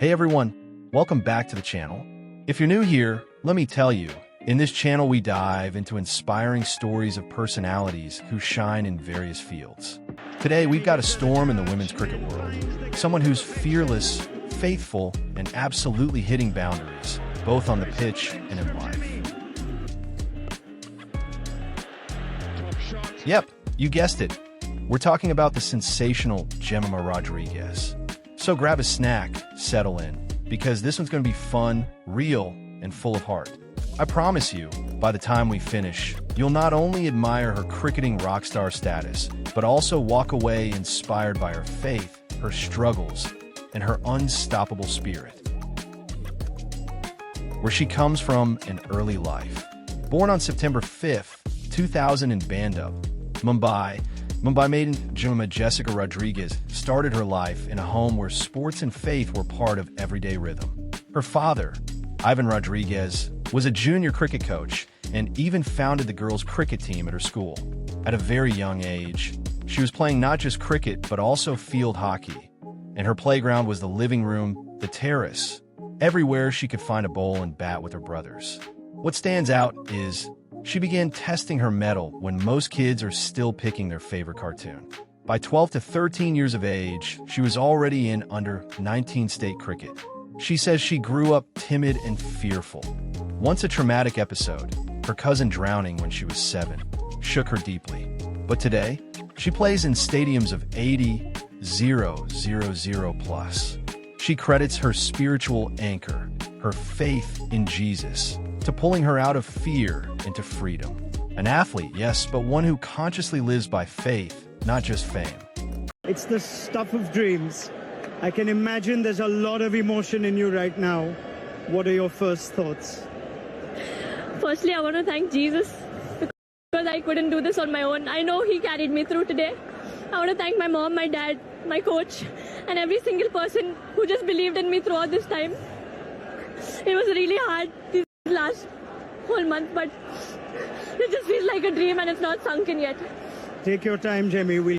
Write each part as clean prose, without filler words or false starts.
Hey everyone, welcome back to the channel. If you're new here, let me tell you, in this channel we dive into inspiring stories of personalities who shine in various fields. Today we've got a storm in the women's cricket world, someone who's fearless, faithful, and absolutely hitting boundaries, both on the pitch and in life. Yep, you guessed it. We're talking about the sensational Jemimah Rodrigues. So grab a snack, settle in, because this one's going to be fun, real, and full of heart. I promise you, by the time we finish, you'll not only admire her cricketing rock star status, but also walk away inspired by her faith, her struggles, and her unstoppable spirit. Where she comes from in early life. Born on September 5th, 2000 in Bandung, Mumbai, Mumbai maiden Jemimah Jessica Rodrigues started her life in a home where sports and faith were part of everyday rhythm. Her father, Ivan Rodrigues, was a junior cricket coach and even founded the girls' cricket team at her school. At a very young age, she was playing not just cricket but also field hockey, and her playground was the living room, the terrace, everywhere she could find a ball and bat with her brothers. What stands out is she began testing her mettle when most kids are still picking their favorite cartoon. By 12 to 13 years of age, she was already in under-19 state cricket. She says she grew up timid and fearful. Once a traumatic episode, her cousin drowning when she was 7, shook her deeply. But today, she plays in stadiums of 80,000 plus. She credits her spiritual anchor, her faith in Jesus, to pulling her out of fear into freedom. An athlete, yes, but one who consciously lives by faith, not just fame. It's the stuff of dreams. I can imagine there's a lot of emotion in you right now. What are your first thoughts? Firstly, I want to thank Jesus because I couldn't do this on my own. I know He carried me through today. I want to thank my mom, my dad, my coach, and every single person who just believed in me throughout this time. It was really hard this last whole month, but it just feels like a dream and it's not sunk in yet. Take your time, Jemmy.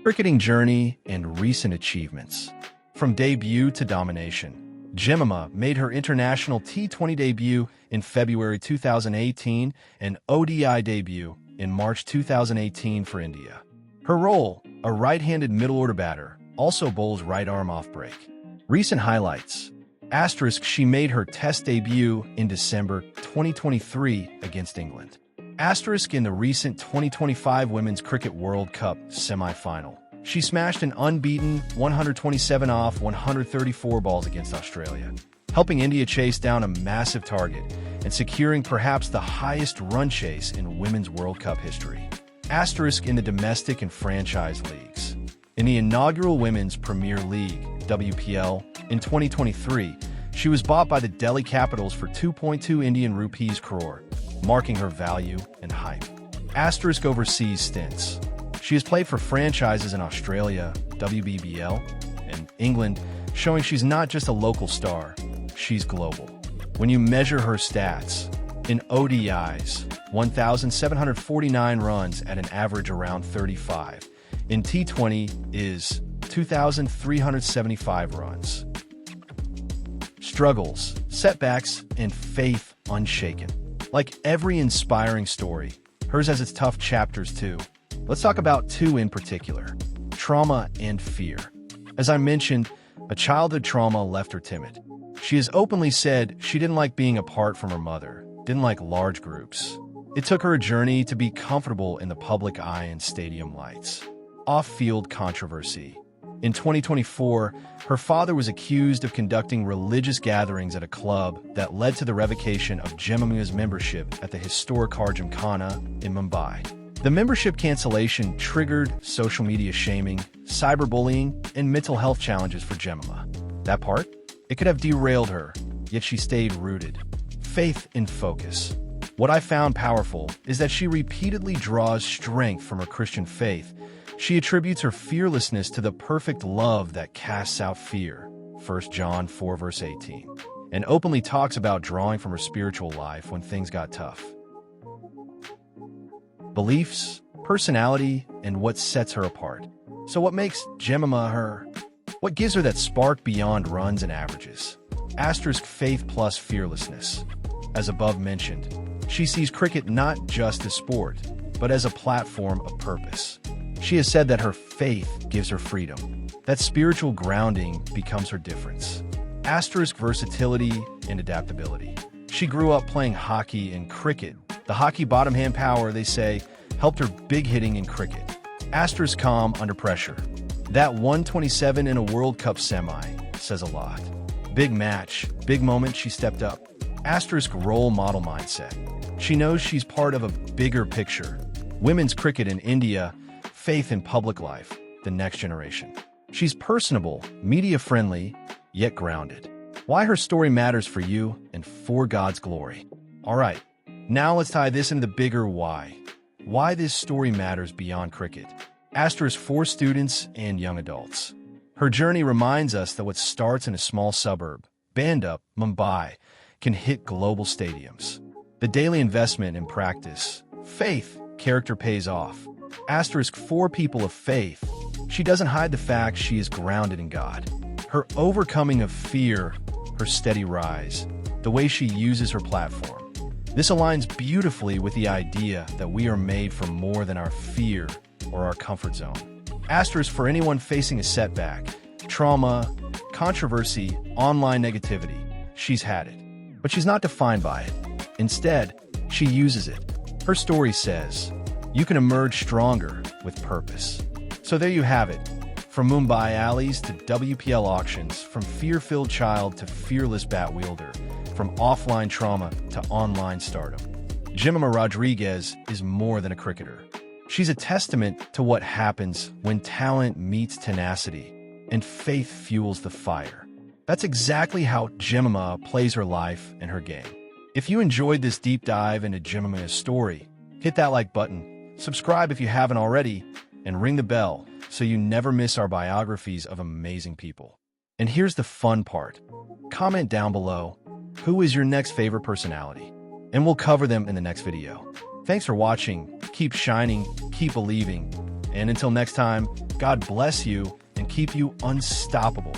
Cricketing journey and recent achievements. From debut to domination, Jemimah made her international T20 debut in February 2018 and ODI debut in March 2018 for India. Her role, a right-handed middle-order batter, also bowls right arm off break. Recent highlights. Asterisk, she made her Test debut in December 2023 against England. Asterisk, in the recent 2025 Women's Cricket World Cup semi-final, she smashed an unbeaten 127 off 134 balls against Australia, helping India chase down a massive target and securing perhaps the highest run chase in Women's World Cup history. Asterisk, in the domestic and franchise leagues. In the inaugural Women's Premier League, WPL, in 2023, she was bought by the Delhi Capitals for 2.2 Indian rupees crore, marking her value and hype. Asterisk, overseas stints. She has played for franchises in Australia, WBBL, and England, showing she's not just a local star, she's global. When you measure her stats, in ODIs, 1,749 runs at an average around 35. In T20 is 2,375 runs. Struggles, setbacks, and faith unshaken. Like every inspiring story, hers has its tough chapters too. Let's talk about two in particular: trauma and fear. As I mentioned, a childhood trauma left her timid. She has openly said she didn't like being apart from her mother, didn't like large groups. It took her a journey to be comfortable in the public eye and stadium lights. Off-field controversy. In 2024, her father was accused of conducting religious gatherings at a club that led to the revocation of Jemimah's membership at the historic Gymkhana in Mumbai. The membership cancellation triggered social media shaming, cyberbullying, and mental health challenges for Jemimah. That part? It could have derailed her, yet she stayed rooted. Faith in focus. What I found powerful is that she repeatedly draws strength from her Christian faith. She attributes her fearlessness to the perfect love that casts out fear, 1 John 4 verse 18, and openly talks about drawing from her spiritual life when things got tough. Beliefs, personality, and what sets her apart. So what makes Jemimah her? What gives her that spark beyond runs and averages? Asterisk faith plus fearlessness. As above mentioned, she sees cricket not just as sport, but as a platform of purpose. She has said that her faith gives her freedom. That spiritual grounding becomes her difference. Asterisk versatility and adaptability. She grew up playing hockey and cricket. The hockey bottom hand power, they say, helped her big hitting in cricket. Asterisk calm under pressure. That 127 in a World Cup semi says a lot. Big match, big moment, she stepped up. Asterisk role model mindset. She knows she's part of a bigger picture. Women's cricket in India, faith in public life, the next generation. She's personable, media-friendly, yet grounded. Why her story matters for you and for God's glory. All right, now let's tie this into the bigger why. Why this story matters beyond cricket. Asterisk for students and young adults. Her journey reminds us that what starts in a small suburb, Bandha, Mumbai, can hit global stadiums. The daily investment in practice, faith, character pays off. Asterisk for people of faith. She doesn't hide the fact she is grounded in God. Her overcoming of fear, her steady rise, the way she uses her platform. This aligns beautifully with the idea that we are made for more than our fear or our comfort zone. Asterisk for anyone facing a setback, trauma, controversy, online negativity. She's had it, but she's not defined by it. Instead, she uses it. Her story says, you can emerge stronger with purpose. So there you have it. From Mumbai alleys to WPL auctions, from fear-filled child to fearless bat wielder, from offline trauma to online stardom. Jemimah Rodrigues is more than a cricketer. She's a testament to what happens when talent meets tenacity and faith fuels the fire. That's exactly how Jemimah plays her life and her game. If you enjoyed this deep dive into Jemimah's story, hit that like button, subscribe if you haven't already, and ring the bell so you never miss our biographies of amazing people. And here's the fun part. Comment down below, who is your next favorite personality? And we'll cover them in the next video. Thanks for watching, keep shining, keep believing, and until next time, God bless you and keep you unstoppable.